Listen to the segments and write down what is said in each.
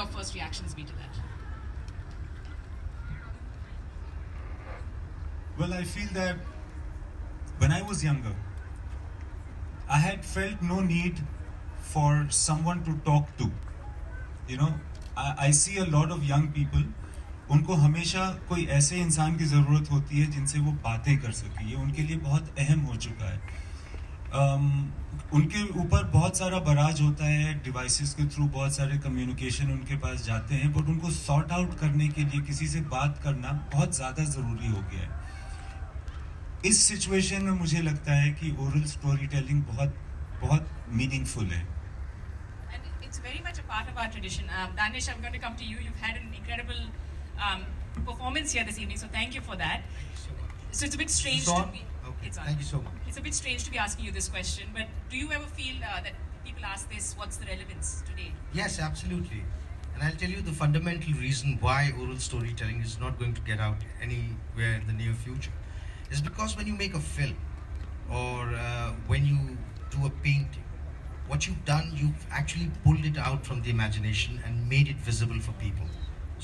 your first reactions be to that? Well, I feel that when I was younger, I had felt no need for someone to talk to. You know, I see a lot of young people. उनको हमेशा कोई ऐसे इंसान की ज़रूरत होती है जिनसे वो बातें कर सके. ये उनके लिए बहुत अहम हो चुका है. उनके ऊपर बहुत सारा बराज होता है, डिवाइसेस के थ्रू बहुत सारे कम्युनिकेशन उनके पास जाते हैं, बट उनको सॉर्ट आउट करने के लिए किसी से बात करना बहुत ज़्यादा ज़रूरी हो गया है. इस सिचुएशन में मुझे लगता है कि ओरल स्टोरी टेलिंग बहुत बहुत मीनिंगफुल है. And it's very much a part of our tradition. Danish, I'm going to come to you. You've had an incredible performance here this evening, so thank you for that. So it's a bit strange to be. Okay. It's on. Thank you so much. It's a bit strange to be asking you this question, but do you ever feel that people ask this, what's the relevance today? Yes, absolutely. And I'll tell you the fundamental reason why oral storytelling is not going to get out anywhere in the near future is because when you make a film or when you do a painting, what you've done, you've actually pulled it out from the imagination and made it visible for people.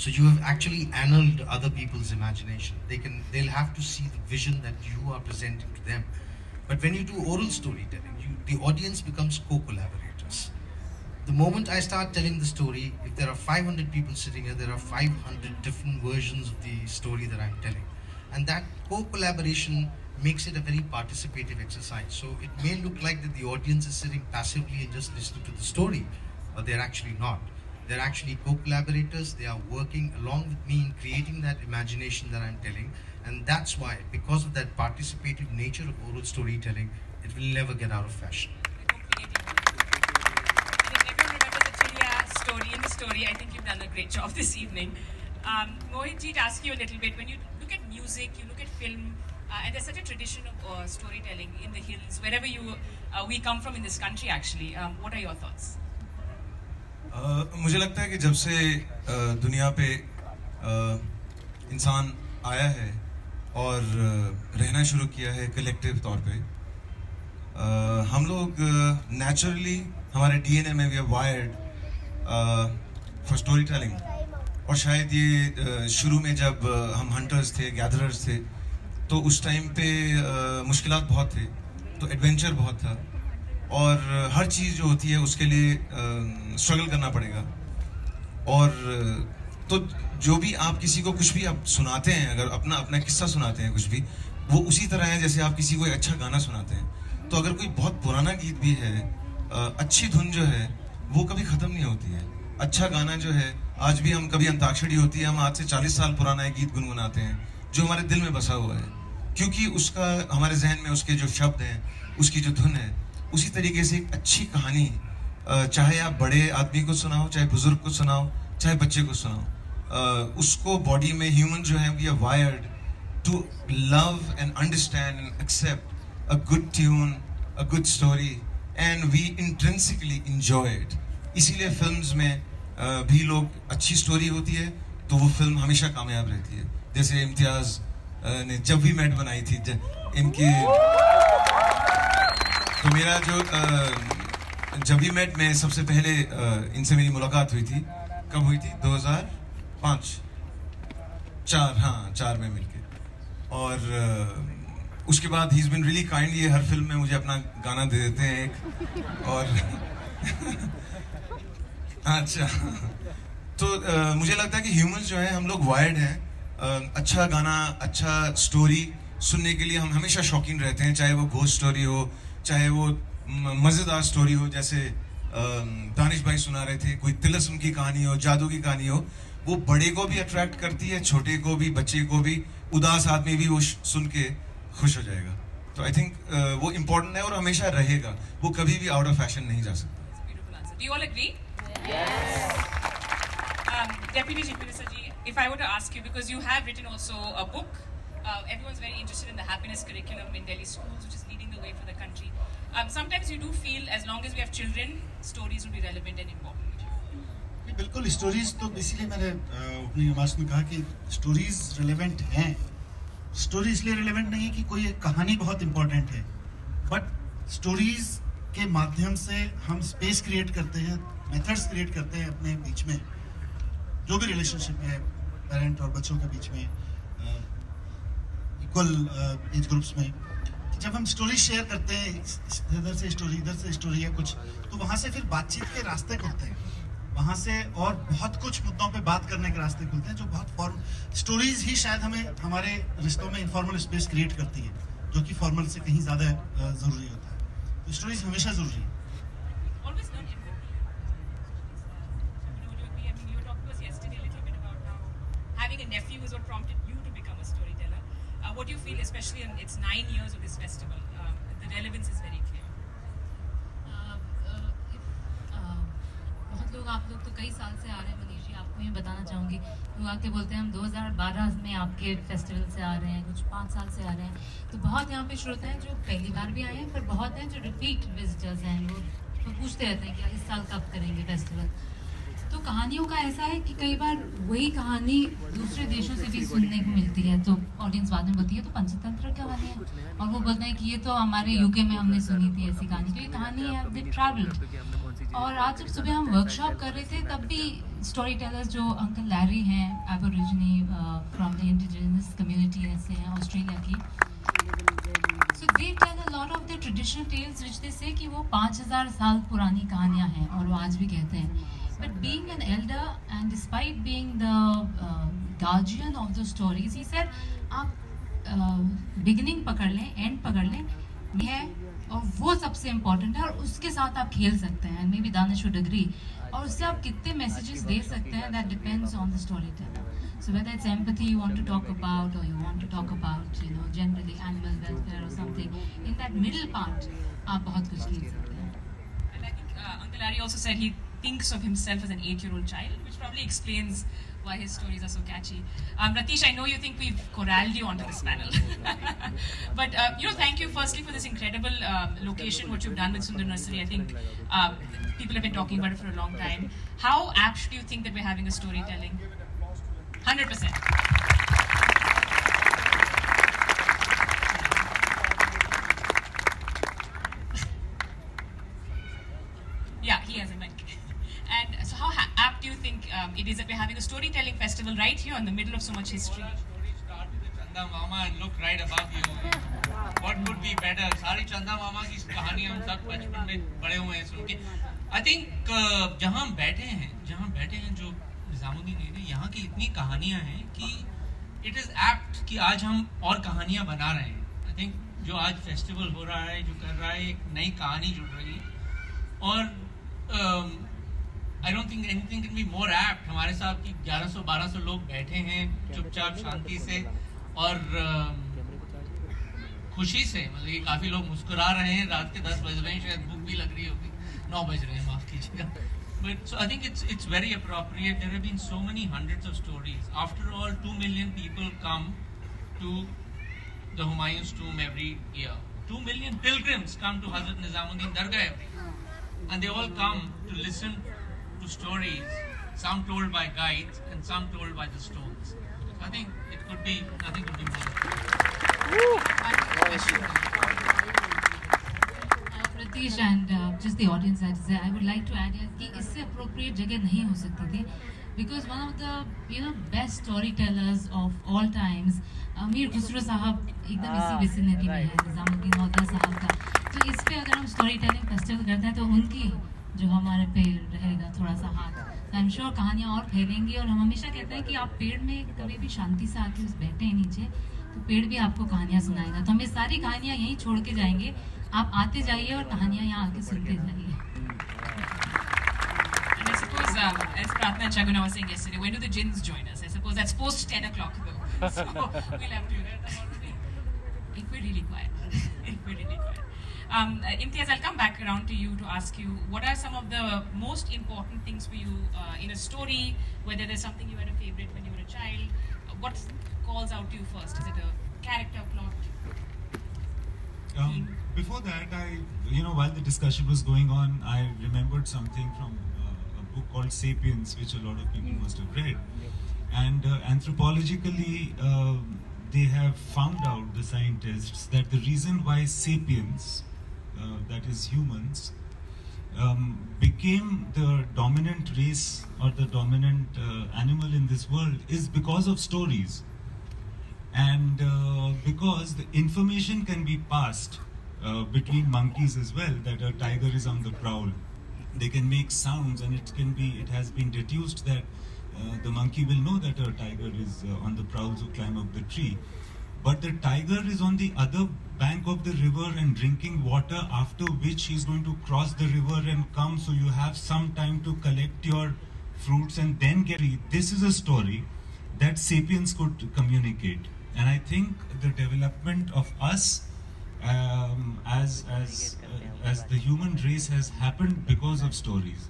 So you have actually annulled other people's imagination. They'll have to see the vision that you are presenting to them. But when you do oral storytelling, the audience becomes co-collaborators. The moment I start telling the story, if there are 500 people sitting here, there are 500 different versions of the story that I'm telling. And that co-collaboration makes it a very participative exercise. So it may look like that the audience is sitting passively and just listening to the story, but they're actually not. They're actually co-collaborators. They are working along with me in creating that imagination that I'm telling. And that's why, because of that participative nature of oral storytelling, it will never get out of fashion. And if everyone remembers the Chilia story in the story, I think you've done a great job this evening. Mohit, to ask you a little bit, when you look at music, you look at film, and there's such a tradition of storytelling in the hills, wherever we come from in this country actually. What are your thoughts? मुझे लगता है कि जब से दुनिया पे इंसान आया है और रहना शुरू किया है कलेक्टिव तौर पे, हम लोग नेचुरली हमारे डीएनए में we are wired for storytelling. और शायद ये शुरू में जब हम हंटर्स थे, गैदरर्स थे, तो उस टाइम पे मुश्किलात बहुत थे, तो एडवेंचर बहुत था और हर चीज़ जो होती है उसके लिए स्ट्रगल करना पड़ेगा. और तो जो भी आप किसी को कुछ भी आप सुनाते हैं, अगर अपना किस्सा सुनाते हैं कुछ भी, वो उसी तरह है जैसे आप किसी को एक अच्छा गाना सुनाते हैं. तो अगर कोई बहुत पुराना गीत भी है, अच्छी धुन जो है वो कभी ख़त्म नहीं होती है. अच्छा गाना जो है, आज भी हम कभी अंताक्षरी होती है, हम आज से 40 साल पुराना एक गीत गुनगुनाते हैं जो हमारे दिल में बसा हुआ है, क्योंकि उसका हमारे जहन में उसके जो शब्द हैं, उसकी जो धुन है. उसी तरीके से एक अच्छी कहानी, चाहे आप बड़े आदमी को सुनाओ, चाहे बुजुर्ग को सुनाओ, चाहे बच्चे को सुनाओ, उसको बॉडी में ह्यूमन जो है we are wired to love and understand and accept a good tune, a good story, and we intrinsically enjoy it. इसीलिए फिल्म्स में भी लोग अच्छी स्टोरी होती है तो वो फिल्म हमेशा कामयाब रहती है. जैसे इम्तियाज ने जब भी मेट बनाई थी, इनकी तो मेरा जो जब भी मेट में सबसे पहले इनसे मेरी मुलाकात हुई थी, कब हुई थी? 2005-4 में मिलके. और उसके बाद he is been really kind. ये हर फिल्म में मुझे अपना गाना दे देते हैं एक. और अच्छा, तो मुझे लगता है कि ह्यूमंस जो है हम लोग वायर्ड हैं. अच्छा गाना, अच्छा स्टोरी सुनने के लिए हम हमेशा शौकीन रहते हैं, चाहे वो घोस्ट स्टोरी हो, चाहे वो मज़ेदार स्टोरी हो, जैसे दानिश भाई सुना रहे थे, कोई तिलस्म की कहानी हो, जादू की कहानी हो. वो बड़े को भी अट्रैक्ट करती है, छोटे को भी, बच्चे को भी, उदास आदमी भी वो सुन के खुश हो जाएगा. तो आई थिंक वो इम्पोर्टेंट है और हमेशा रहेगा, वो कभी भी आउट ऑफ फैशन नहीं जा सकता. Do you all agree? Yes. Deputy Chief Minister ji, if I were to ask you, because you have written also a book, everyone's very interested in the happiness curriculum in Delhi schools, which is leading the way for the country. Sometimes you do feel, as long as we have children, stories will be relevant and important. बिल्कुल, stories तो इसीलिए मैंने अपनी आवाज़ में कहा कि stories relevant हैं. स्टोरी इसलिए रिलेवेंट नहीं है कि कोई एक कहानी बहुत इंपॉर्टेंट है, बट स्टोरीज के माध्यम से हम स्पेस क्रिएट करते हैं, मेथड्स क्रिएट करते हैं अपने बीच में, जो भी रिलेशनशिप है पेरेंट और बच्चों के बीच में, इक्वल एज ग्रुप्स में, जब हम स्टोरी शेयर करते हैं, इधर से स्टोरी है कुछ, तो वहाँ से फिर बातचीत के रास्ते खुलते हैं, वहाँ से और बहुत कुछ मुद्दों पे बात करने के रास्ते खुलते हैं, जो बहुत स्टोरीज ही शायद हमें हमारे रिश्तों में इनफॉर्मल स्पेस क्रिएट करती है, जो कि फॉर्मल से कहीं ज़्यादा ज़रूरी होता है। तो स्टोरीज हमेशा ज़रूरी है। Having a nephew is what prompted you to become a storyteller. What do you feel, especially in its 9 years of this festival? The relevance is very clear. बहुत लोग, आप लोग तो कई साल से आ रहे हैं मनीष जी, आपको ये बताना चाहूँगी, लोग आके बोलते हैं हम 2012 में आपके फेस्टिवल से आ रहे हैं, कुछ 5 साल से आ रहे हैं, तो बहुत यहाँ पे श्रोता हैं जो पहली बार भी आए हैं, पर बहुत हैं जो रिपीट विजिटर्स हैं, वो पूछते रहते हैं कि इस साल कब करेंगे फेस्टिवल। तो कहानियों का ऐसा है कि कई बार वही कहानी दूसरे देशों से भी सुनने को मिलती है, तो ऑडियंस बाद में बोलती है तो पंचतंत्र कहानी है, और वो बोलते हैं कि ये तो हमारे यूके में हमने सुनी थी ऐसी कहानी, तो ये कहानी है दे ट्रैवल्ड। और आज जब सुबह हम वर्कशॉप कर रहे थे तब भी स्टोरी टेलर्स जो अंकल लैरी हैं, एबोरिजिनी फ्रॉम द इंडिजिनस कम्युनिटी ऐसे हैं ऑस्ट्रेलिया की, so they tell a lot of the traditional tales which they say कि वो 5000 साल पुरानी कहानियाँ हैं, और वो आज भी कहते हैं। But being an elder and despite being the guardian of the stories, he said आप beginning पकड़ लें, end पकड़ लें है, और वो सबसे important है, और उसके साथ आप खेल सकते हैं, and maybe Danish would agree, और उससे आप कितने messages दे सकते हैं, that depends on the storyteller. So whether it's empathy you want to talk about, or you want to talk about, you know, generally animal welfare or something, in that middle part आप बहुत कुछ खेल सकते हैं। And I think Uncle Larry also said he thinks of himself as an 8-year-old child, which probably explains why his stories are so catchy. Ratish, I know you think we've corralled you onto this panel. But, thank you firstly for this incredible location, what you've done with Sundar Nursery. I think people have been talking about it for a long time. How apt do you think that we're having a storytelling? 100%. Yeah, he has a mic. And so how apt do you think it is that we're having a storytelling festival right here in the middle of so much history? Story start with the Chanda Mama and look right above you. What could be better? सारी चंदा मामा की कहानी हम सब बचपन में बड़े हुए हैं सुन के। I think जहाँ हम बैठे हैं जो निजामुद्दीन एरिया, यहाँ की इतनी कहानियाँ हैं कि it is apt कि आज हम और कहानियाँ बना रहे हैं। I think जो आज फेस्टिवल हो रहा है, जो कर रहा है, एक नई कहानी जुड़ रही है, और I don't think anything can be more apt. हमारे साथ की 1100-1200 लोग बैठे हैं चुपचाप शांति से और खुशी से, मतलब ये काफी लोग मुस्कुरा रहे हैं। रात के 10 बज रहे हैं, शायद भूख भी लग रही होगी, 9 बज रहे हैं, माफ कीजिएगा। But so I think it's very appropriate. There have been so many hundreds of stories. After all, 2 million people come to the Humayun's tomb every year. 2 million pilgrims come to Hazrat Nizamuddin Dargah every year, and they all come to listen to stories, some told by guides and some told by the stones. I think it could be, nothing could be more. Pratish and just the audience, I would like to add कि इससे appropriate जगह नहीं हो सकती थी, because one of the best storytellers of all times, Mir Khusro साहब एकदम इसी विसिनिटी में है, निजामुद्दीन औलिया साहब का। तो इस पे अगर हम स्टोरी टेलिंग फेस्टिवल करते हैं तो उनकी जो हमारे पे रहेगा थोड़ा सा हाथ, आई एम श्योर कहानियाँ और फैलेंगी। और हम हमेशा कहते हैं कि आप पेड़ में कभी भी शांति से आके बैठे हैं नीचे, तो पेड़ भी आपको कहानियाँ सुनाएगा। तो हम ये सारी कहानियाँ यहीं छोड़ के जाएंगे, आप आते जाइए और कहानियाँ यहाँ आके सुनते जाइए। And I suppose, as Pratna and Chaguna was saying yesterday, when do the jinns join us? I suppose that's post 10 o'clock though, so we'll have to do that. If we're really quiet. Imtiaz, I'll come back around to you to ask you, what are some of the most important things for you in a story, whether there's something you had a favorite when you were a child, what calls out to you first? Is it a character, plot? Before that, while the discussion was going on, I remembered something from a book called Sapiens, which a lot of people must have read. And anthropologically, they have found out, the scientists, that the reason why sapiens, that is humans, became the dominant race or the dominant animal in this world is because of stories. And because the information can be passed between monkeys as well, that a tiger is on the prowl. They can make sounds, and it has been deduced that the monkey will know that a tiger is on the prowl to climb up the tree. But the tiger is on the other bank of the river and drinking water, after which he's going to cross the river and come, so you have some time to collect your fruits and then get it. This is a story that sapiens could communicate. And I think the development of us as the human race has happened because of stories.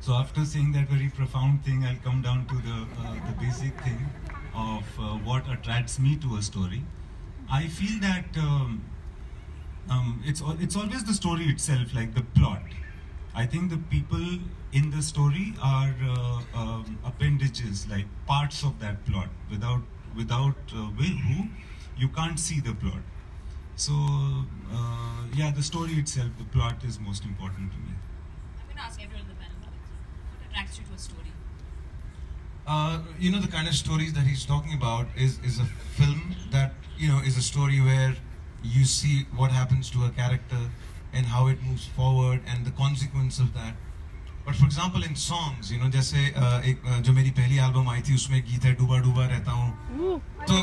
So after saying that very profound thing, I'll come down to the basic thing of what attracts me to a story. I feel that it's always the story itself, like the plot. I think the people in the story are appendages, like parts of that plot. Without who, you can't see the plot. So yeah, the story itself, the plot is most important to me. I'm going to ask everyone in the panel, what attracts you to a story? You know, the kind of stories that he's talking about is a film that, you know, is a story where you see what happens to a character and how it moves forward and the consequence of that. But for example, in songs, you know, जैसे एक जो मेरी पहली album आई थी, उसमें गीत है डूबा डूबा रहता हूँ, तो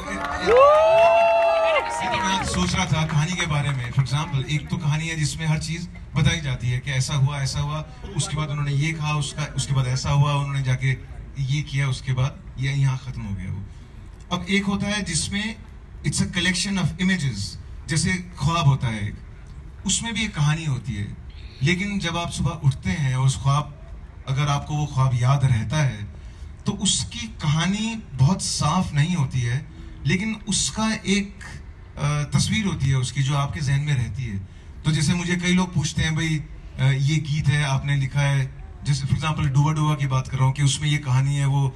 मैं सोच रहा था कहानी के बारे में. फॉर एग्जाम्पल, एक तो कहानी है जिसमें हर चीज बताई जाती है कि ऐसा हुआ, उसके बाद उन्होंने ये कहा, उसके बाद ऐसा हुआ, उन्होंने जाके ये किया, उसके बाद ये यहाँ खत्म हो गया वो. अब एक होता है जिसमें it's a collection of images, जैसे ख्वाब होता है एक, उसमें भी एक कहानी होती है. लेकिन जब आप सुबह उठते हैं और उस ख्वाब, अगर आपको वो ख्वाब याद रहता है, तो उसकी कहानी बहुत साफ नहीं होती है, लेकिन उसका एक तस्वीर होती है उसकी जो आपके जहन में रहती है. तो जैसे मुझे कई लोग पूछते हैं, भाई ये गीत है आपने लिखा है, जैसे फॉर एग्जांपल डूबा डूबा की बात कर रहा हूँ कि उसमें ये कहानी है, वो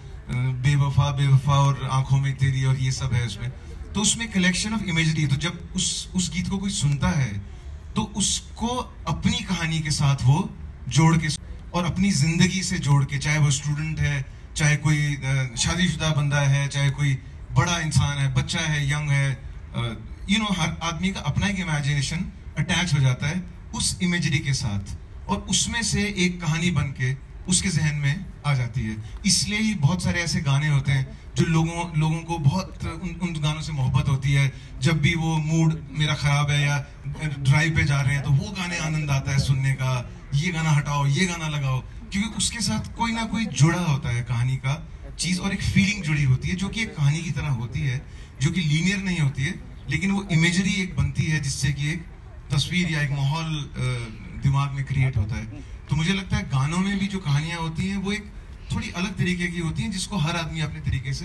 बेवफा बेवफा और आंखों में तेरी और ये सब है उसमें. तो उसमें कलेक्शन ऑफ इमेजरी. तो जब उस गीत को कोई सुनता है तो उसको अपनी कहानी के साथ वो जोड़ के और अपनी जिंदगी से जोड़ के, चाहे वो स्टूडेंट है, चाहे कोई शादीशुदा बंदा है, चाहे कोई बड़ा इंसान है, बच्चा है, यंग है, यू नो, हर आदमी का अपना एक इमेजिनेशन अटैच हो जाता है उस इमेजरी के साथ, और उसमें से एक कहानी बन के उसके जहन में आ जाती है. इसलिए ही बहुत सारे ऐसे गाने होते हैं जो लोगों को बहुत उन गानों से मोहब्बत होती है. जब भी वो मूड मेरा खराब है या ड्राइव पे जा रहे हैं तो वो गाने आनंद आता है सुनने का, ये गाना हटाओ, ये गाना लगाओ, क्योंकि उसके साथ कोई ना कोई जुड़ा होता है कहानी का चीज, और एक फीलिंग जुड़ी होती है जो कि एक कहानी की तरह होती है, जो कि लीनियर नहीं होती है, लेकिन वो इमेजरी एक बनती है जिससे कि एक तस्वीर या एक माहौल दिमाग में क्रिएट होता है. तो मुझे लगता है गानों में भी जो कहानियां होती हैं वो एक थोड़ी अलग तरीके की होती हैं, जिसको हर आदमी अपने तरीके से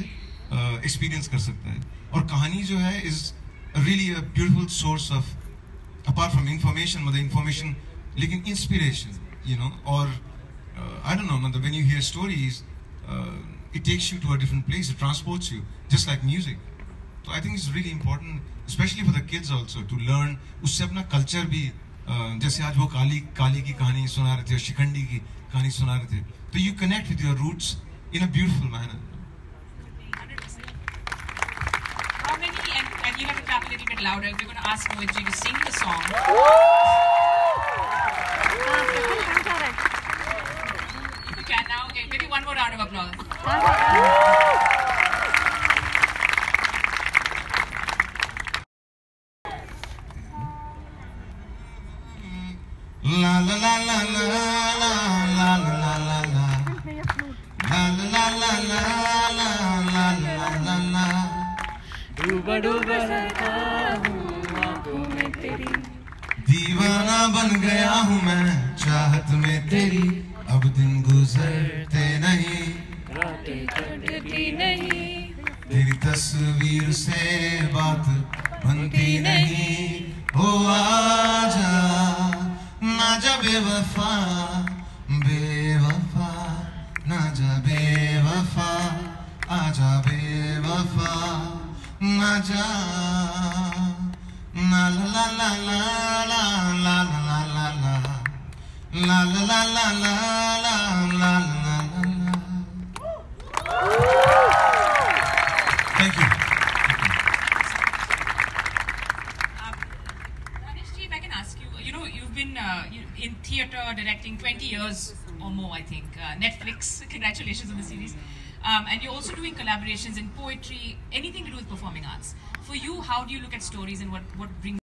एक्सपीरियंस कर सकता है. और कहानी जो है is really a beautiful source of, apart from information, मतलब इंफॉर्मेशन, लेकिन इंस्पिरेशन, यू नो. और आई डोंट नो, मतलब when you here stories it takes you to a different place, it transports you, just like music. So I think it's really important, especially for the kids also, to learn. उससे अपना culture भी, जैसे आज वो काली की कहानी सुना रहे थे, शिखंडी की कहानी सुना रहे थे, तो you connect with your roots in a beautiful manner. 100%. How many, and you have to clap a little bit louder, we're going to ask Mohitji to sing the song. If you can now, okay, maybe one more round of applause. La la la la la la la la la la la la la la la la la. डूबा डूबा रहता हूँ आँखों में तेरी, दीवाना बन गया हूँ मैं चाहत में तेरी, अब दिन गुजरते नहीं, रातें कटती नहीं, तेरी तस्वीर से बात बनती नहीं. ओ आजा ना जा बेवफा, बेवफा ना जा बेवफा, आजा बेवफा ना जा. ना ला ला ला ला ला ला ला ला ला La la la la la la la la la. Thank you. Raneshji, if I can ask you, you've been in theatre directing 20 years or more, I think. Netflix, congratulations on the series. And you're also doing collaborations in poetry, anything to do with performing arts. For you, how do you look at stories and what brings